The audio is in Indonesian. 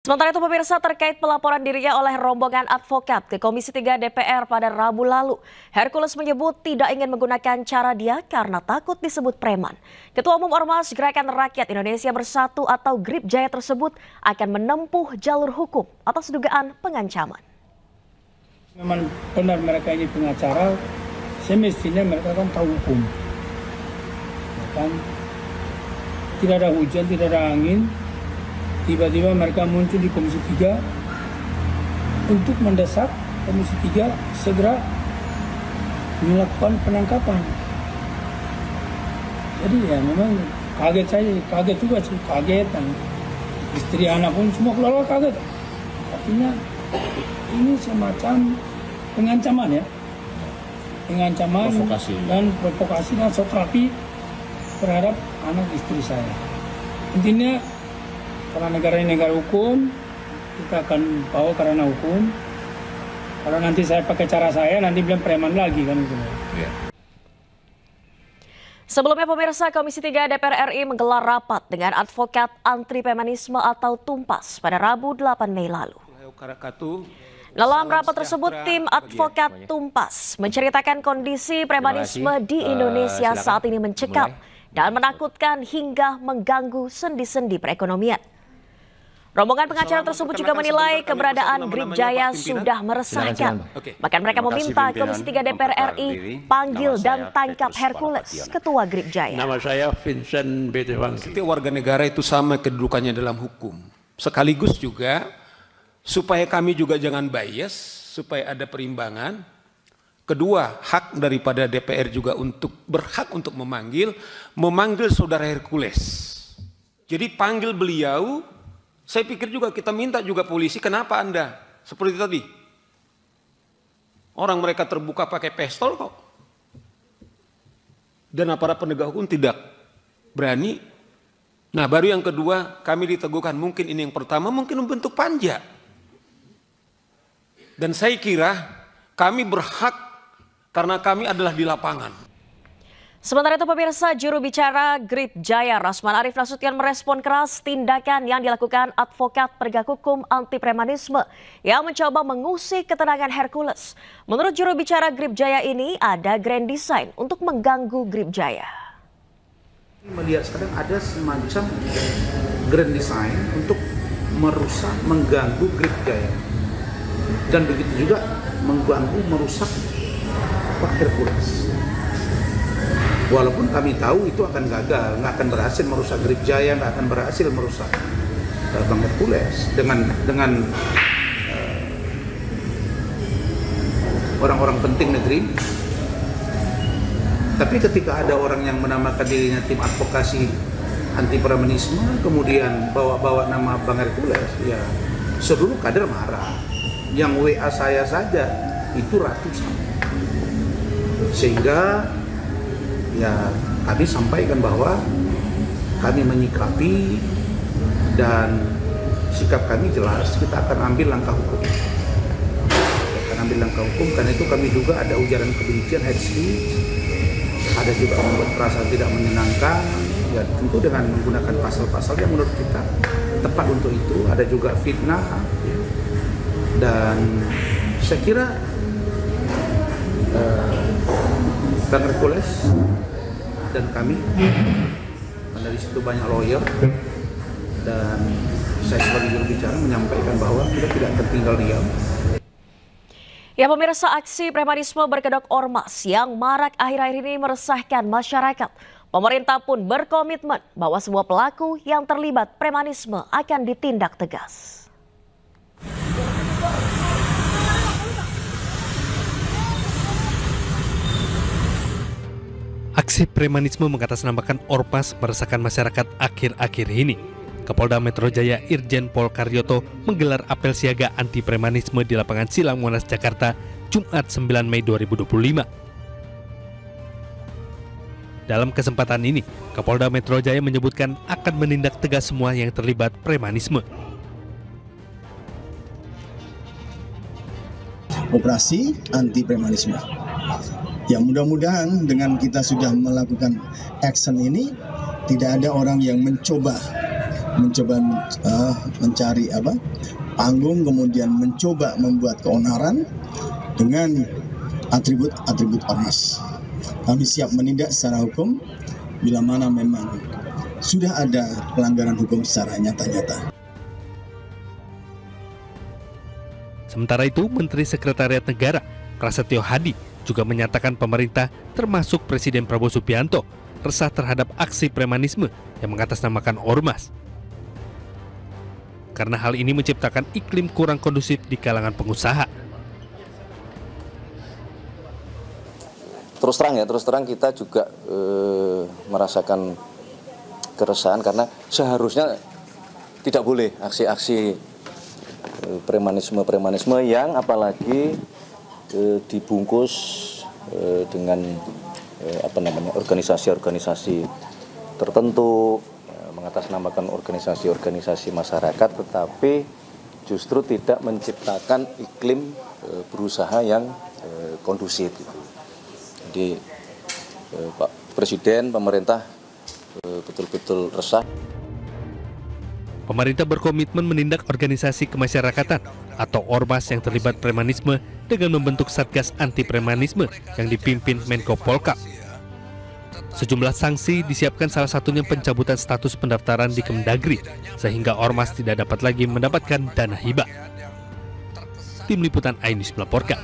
Sementara itu pemirsa, terkait pelaporan dirinya oleh rombongan advokat ke Komisi 3 DPR pada Rabu lalu, Hercules menyebut tidak ingin menggunakan cara dia karena takut disebut preman. Ketua Umum Ormas Gerakan Rakyat Indonesia Bersatu atau GRIP Jaya tersebut akan menempuh jalur hukum atas dugaan pengancaman. Memang benar mereka ini pengacara, semestinya mereka kan tahu hukum. Ya kan? Tidak ada hujan, tidak ada angin. Tiba-tiba mereka muncul di Komisi 3 untuk mendesak Komisi 3 segera melakukan penangkapan. Jadi ya memang kaget juga sih, kaget, dan istri anak pun semua keluarga kaget. Artinya ini semacam pengancaman ya, pengancaman dan provokasi dan sokrapi terhadap anak istri saya. Intinya karena negara ini negara hukum, kita akan bawa karena hukum. Kalau nanti saya pakai cara saya, nanti bilang preman lagi kan gitu. Ya. Sebelumnya pemirsa, Komisi 3 DPR RI menggelar rapat dengan advokat anti premanisme atau Tumpas pada Rabu 8 Mei lalu. Dalam rapat tersebut, tim advokat Tumpas menceritakan kondisi premanisme di Indonesia saat ini mencekam dan menakutkan hingga mengganggu sendi-sendi perekonomian. Rombongan pengacara tersebut juga menilai keberadaan GRIP Jaya sudah meresahkan. Bahkan mereka meminta Komisi 3 DPR RI panggil dan tangkap Hercules, Ketua GRIP Jaya. Nama saya Vincent B. Dewanggi. Setiap warga negara itu sama kedudukannya dalam hukum. Sekaligus juga supaya kami juga jangan bias, supaya ada perimbangan. Kedua, hak daripada DPR juga untuk berhak untuk memanggil saudara Hercules. Jadi panggil beliau. Saya pikir juga kita minta juga polisi, kenapa Anda seperti tadi? Orang mereka terbuka pakai pistol kok. Dan aparat penegak hukum tidak berani. Nah baru yang kedua kami diteguhkan, mungkin ini yang pertama, mungkin membentuk panja. Dan saya kira kami berhak karena kami adalah di lapangan. Sementara itu pemirsa, juru bicara GRIP Jaya Rasman Arief Nasution merespon keras tindakan yang dilakukan advokat penegak hukum anti premanisme yang mencoba mengusik ketenangan Hercules. Menurut juru bicara GRIP Jaya ini ada grand design untuk mengganggu GRIP Jaya. Melihat sekarang ada semacam grand design untuk merusak, mengganggu GRIP Jaya. Dan begitu juga mengganggu, merusak Pak Hercules. Walaupun kami tahu itu akan gagal, nggak akan berhasil merusak GRIP Jaya, nggak akan berhasil merusak Bang Hercules dengan orang-orang penting negeri. Tapi ketika ada orang yang menamakan dirinya tim advokasi anti premanisme, kemudian bawa-bawa nama Bang Hercules, ya seluruh kader marah. Yang WA saya saja itu ratusan, sehingga ya kami sampaikan bahwa kami menyikapi dan sikap kami jelas, kita akan ambil langkah hukum. Kita akan ambil langkah hukum karena itu kami juga ada ujaran kebencian, hate speech, ada juga membuat perasaan tidak menyenangkan, ya tentu dengan menggunakan pasal-pasal yang menurut kita tepat untuk itu, ada juga fitnah, ya. Dan saya kira Bang Hercules dan kami, dari situ banyak lawyer, dan saya sebagai juru bicara menyampaikan bahwa kita tidak akan tinggal diam. Ya pemirsa, aksi premanisme berkedok ormas yang marak akhir-akhir ini meresahkan masyarakat. Pemerintah pun berkomitmen bahwa semua pelaku yang terlibat premanisme akan ditindak tegas. Aksi premanisme mengatasnamakan ormas meresahkan masyarakat akhir-akhir ini. Kapolda Metro Jaya Irjen Pol Karyoto menggelar apel siaga anti premanisme di lapangan Silang Monas, Jakarta, Jumat 9 Mei 2025. Dalam kesempatan ini, Kapolda Metro Jaya menyebutkan akan menindak tegas semua yang terlibat premanisme. Operasi anti premanisme. Ya mudah-mudahan dengan kita sudah melakukan action ini tidak ada orang yang mencoba mencoba mencari panggung, kemudian mencoba membuat keonaran dengan atribut-atribut ormas. Kami siap menindak secara hukum bila mana memang sudah ada pelanggaran hukum secara nyata-nyata. Sementara itu, Menteri Sekretariat Negara Prasetyo Hadi juga menyatakan pemerintah termasuk Presiden Prabowo Subianto resah terhadap aksi premanisme yang mengatasnamakan ormas. Karena hal ini menciptakan iklim kurang kondusif di kalangan pengusaha. Terus terang kita juga merasakan keresahan karena seharusnya tidak boleh aksi-aksi premanisme yang apalagi dibungkus dengan organisasi-organisasi tertentu, mengatasnamakan organisasi-organisasi masyarakat, tetapi justru tidak menciptakan iklim berusaha yang kondusif. Jadi Pak Presiden, pemerintah betul-betul resah. Pemerintah berkomitmen menindak organisasi kemasyarakatan atau ormas yang terlibat premanisme dengan membentuk Satgas Anti Premanisme yang dipimpin Menko Polkam. Sejumlah sanksi disiapkan, salah satunya pencabutan status pendaftaran di Kemdagri, sehingga ormas tidak dapat lagi mendapatkan dana hibah. Tim Liputan iNews melaporkan.